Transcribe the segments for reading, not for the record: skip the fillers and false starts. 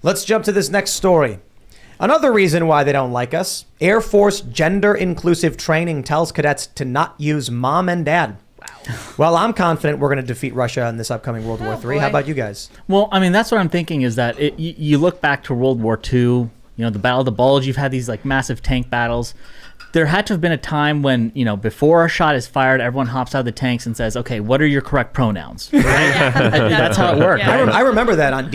Let's jump to this next story. Another reason why they don't like us, Air Force gender-inclusive training tells cadets to not use mom and dad. Wow. Well, I'm confident we're going to defeat Russia in this upcoming World War III. How about you guys? Well, I mean, that's what I'm thinking is that you look back to World War II, you know, the Battle of the Bulge, you've had these like massive tank battles. There had to have been a time when, you know, before a shot is fired, everyone hops out of the tanks and says, okay, what are your correct pronouns? Right? That's how it worked. Yeah. I remember that on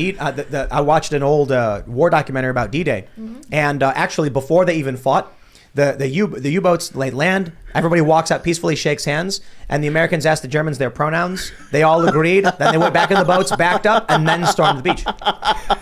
I watched an old war documentary about D-Day. Mm-hmm. And actually, before they even fought, the U-boats land, everybody walks out peacefully, shakes hands, and the Americans asked the Germans their pronouns. They all agreed. Then they went back in the boats, backed up, and then stormed the beach.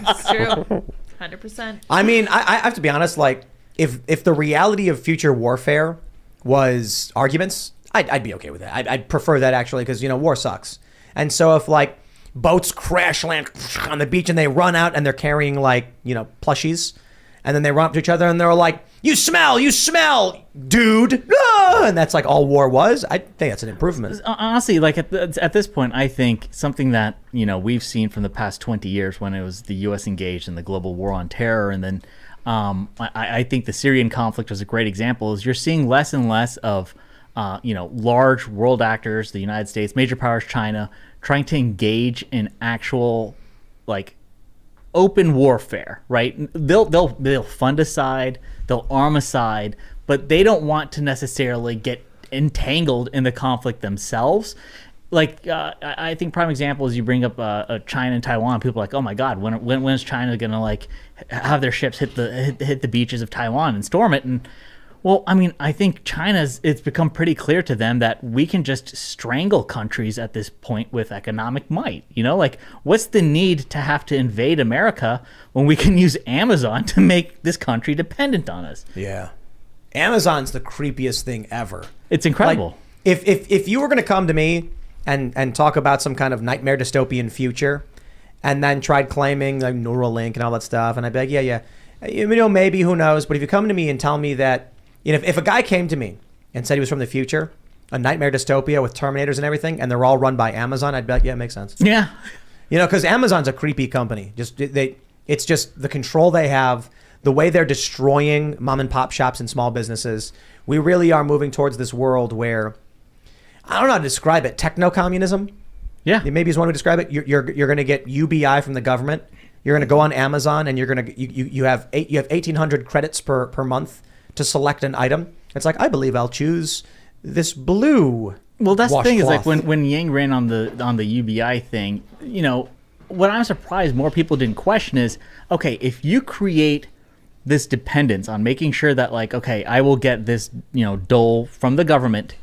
It's true. 100%. I mean, I have to be honest, like, if the reality of future warfare was arguments, I'd be okay with that. I'd prefer that, actually, because, you know, war sucks. And so if, like, boats crash land on the beach and they run out and they're carrying, like, you know, plushies, and then they run up to each other and they're like, you smell, dude. Ah! And that's like all war was. I think that's an improvement. Honestly, like at this point, I think something that, you know, we've seen from the past 20 years when it was the U.S. engaged in the global war on terror, and then I think the Syrian conflict was a great example, is you're seeing less and less of, you know, large world actors, the United States, major powers, China, trying to engage in actual, like, open warfare, right? They'll fund a side, they'll arm a side, but they don't want to necessarily get entangled in the conflict themselves. Like, I think prime example is you bring up China and Taiwan. People are like, oh my God, when is China gonna like have their ships hit the beaches of Taiwan and storm it? And well, I mean, I think it's become pretty clear to them that we can just strangle countries at this point with economic might. You know, like, what's the need to have to invade America when we can use Amazon to make this country dependent on us? Yeah. Amazon's the creepiest thing ever. It's incredible. Like, if you were going to come to me and talk about some kind of nightmare dystopian future and then tried claiming like Neuralink and all that stuff, and I'd be like, yeah, you know, maybe, who knows? But if you come to me and tell me that, you know, if a guy came to me and said he was from the future, a nightmare dystopia with Terminators and everything, and they're all run by Amazon, I'd be like, yeah, it makes sense. Yeah. You know, because Amazon's a creepy company. It's just the control they have, the way they're destroying mom and pop shops and small businesses. We really are moving towards this world where, I don't know how to describe it, techno-communism? Yeah. Maybe is one way to describe it. You're going to get UBI from the government. You're going to go on Amazon and you have 1,800 credits per month to select an item. It's like, I believe I'll choose this blue. Well, that's the thing is, like, when Yang ran on the UBI thing, you know, what I'm surprised more people didn't question is, okay, if you create this dependence on making sure that, like, okay, I will get this, you know, dole from the government,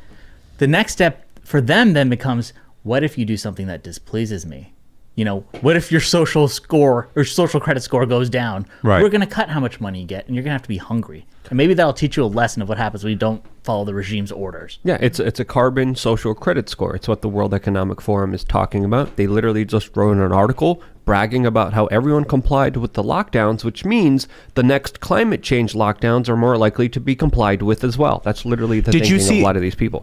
the next step for them then becomes, what if you do something that displeases me? You know, what if your social score or social credit score goes down? Right. We're going to cut how much money you get, and you're going to have to be hungry. And maybe that'll teach you a lesson of what happens when you don't follow the regime's orders. Yeah, it's a carbon social credit score. It's what the World Economic Forum is talking about. They literally just wrote an article bragging about how everyone complied with the lockdowns, which means the next climate change lockdowns are more likely to be complied with as well. That's literally the thinking of a lot of these people.